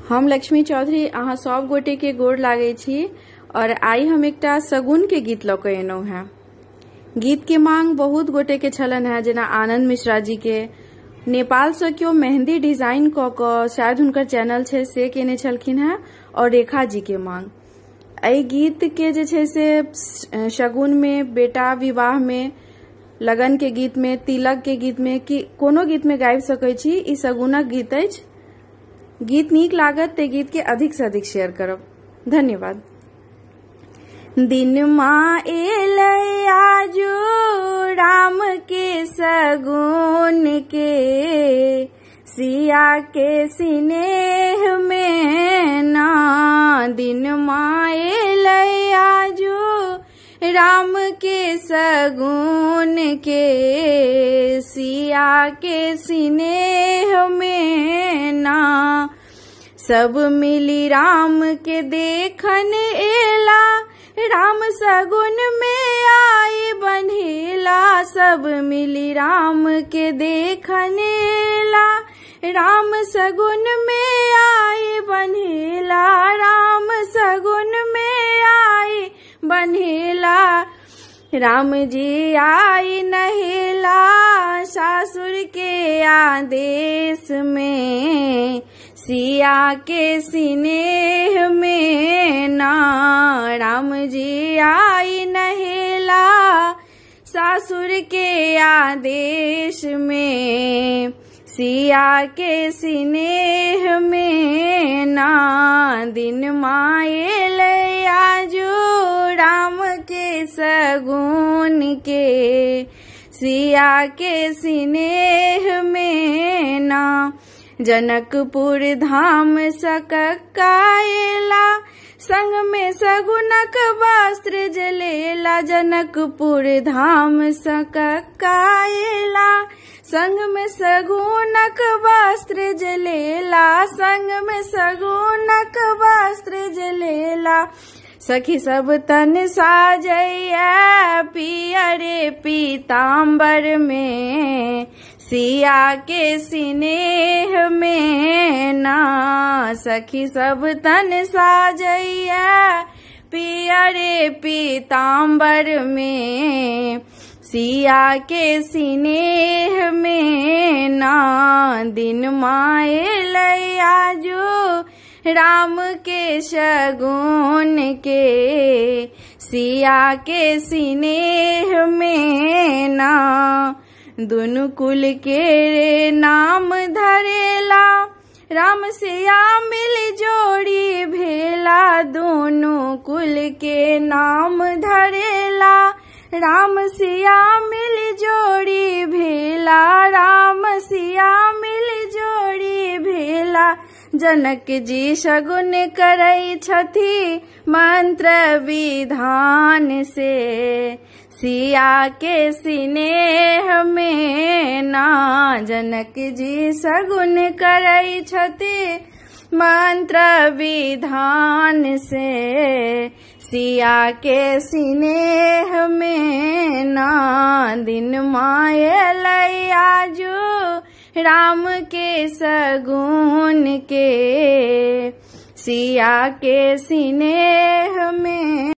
हम लक्ष्मी चौधरी अहाँ सब गोटे के गोर लागे छी और आई हम एकटा शगुन के गीत लऽ कऽ एलहुं हैं। गीत के मांग बहुत गोटे के छलन है, जेना आनंद मिश्रा जी के। नेपाल से क्यों मेहंदी डिजाइन कऽ कऽ शायद हुनकर चैनल छै से केने छलखिन है, और रेखा जी के मांग। एहि गीत के जे छै से शगुन में, बेटा विवाह में, लगन के गीत में, तिलक के गीत में, कि कोनो गीत में गाबि सकै छी। ई शगुनक गीत अछि। गीत नीक लागत ते गीत के अधिक से अधिक शेयर करब। धन्यवाद। दिन माँ एलै आजो राम के शगुन के, सिया के स्नेह में ना। दिन माँ एलै आजो राम के शगुन के, सिया के स्नेह में ना। सब मिली राम के देखन एला, राम शगुन में आई बन्हेला। सब मिली राम के देखन एला, राम शगुन में आई बन्हेला। राम शगुन में आई बन्हेला। राम जी आई नहेला सासुर के आदेश में, सिया के स्नेह में ना। राम जी आई नहेला सासुर के आदेश में, सिया के स्नेह में ना। दिन माँ एलै आजो राम के शगुन के, सिया के स्नेह में ना। जनकपुर धाम सकक्का एला, संग में शगुनक वस्त्र जलेला। जनकपुर धाम सकक्का एला, संग में शगुनक वस्त्र जलेला। संग में शगुनक वस्त्र जलेला। सखी सब तन साजैया पियरे पीताम्बर में, सिया के स्नेह में ना। सखी सब तन साजैया पियरे पीताम्बर में, सिया के स्नेह में ना। दिन माँ एलै आजो राम के शगुन के, सिया के स्नेह में ना। दुनु कुल के नाम धरेला, राम सिया मिल जोड़ी भेला। दोनों कुल के नाम धरेला, राम सिया मिल जोड़ी भेला। राम सिया मिल जोड़ी भेला। जनक जी शगुन करै छथि मंत्र विधान से, सिया के स्नेह में ना। जनक जी शगुन करै छथि मंत्र विधान से, सिया के स्नेह में ना। दिन माँ एलै आजो राम के शगुन के, सिया के स्नेह में।